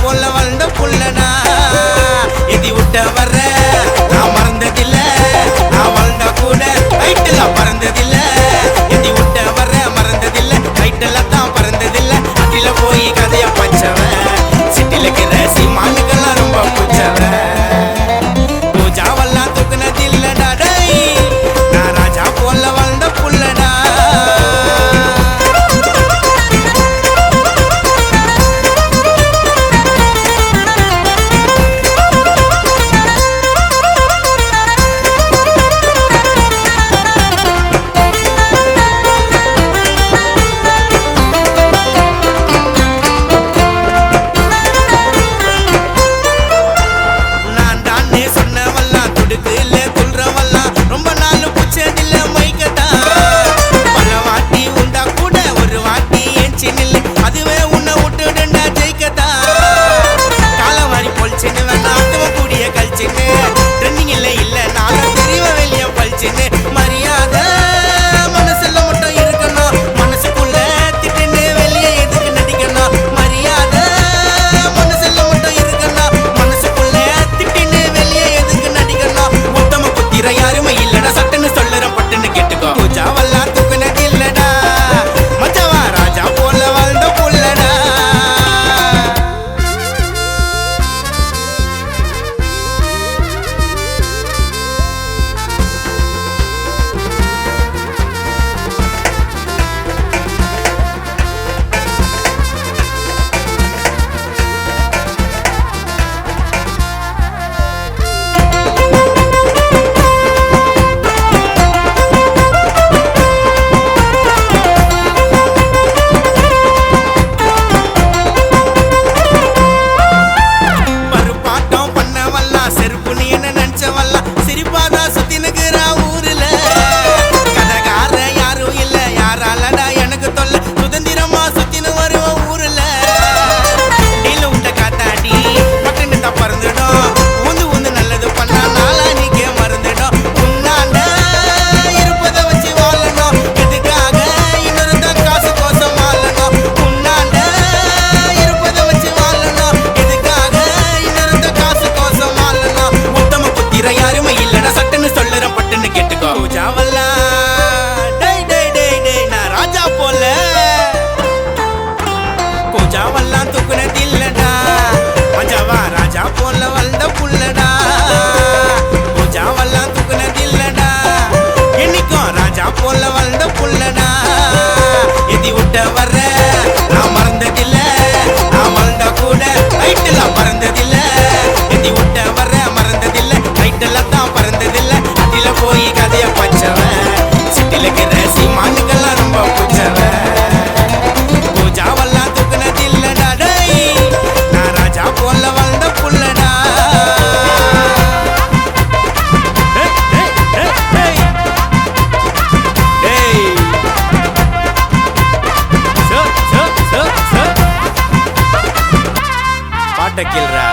போல வாழ்ந்த புள்ளனா எதி விட்ட வர்ற நான் மறந்ததில்ல நான் வாழ்ந்தா கூட கைட்டெல்லாம் பறந்ததில்ல எதி விட்ட வர்ற மறந்ததில்ல கைட்டெல்லாம் தான் பறந்ததில்ல அடில போய் கதைய பச்சவன் சிட்டில இருக்கிற சீமானுக்கெல்லாம் ரொம்ப பிடிச்சவன் பூஜாவெல்லாம் தூக்குனதில்லடா டேய் நான் ராஜா போல வாழ்ந்த புள்ளடா பூஜாவெல்லாம் தூக்குனதில்லடா மஜாவா ராஜா போல வாழ்ந்த புள்ளடா பூஜாவெல்லாம் தூக்குனதில்லடா என்னைக்கும் ராஜா போல வாழ்ந்த புள்ளடா எதி விட்ட வர்ற நான் மறந்ததில்ல நான் வாழ்ந்தா கூட கைட்டெல்லாம் பறந்ததில்ல எதி விட்ட வர்ற மறந்ததில்ல கைட்டெல்லாம் தான் பறந்ததில்ல அடில போய் கதைய பச்சவன் சிட்டில இருக்கிற சீமானுக்கெல்லாம் ரொம்ப பிடிச்சவன் பூஜாவெல்லாம் தூக்குனதில்லடா டேய் நான் ராஜா போல வாழ்ந்த புள்ளடா பாட்ட கேள்றா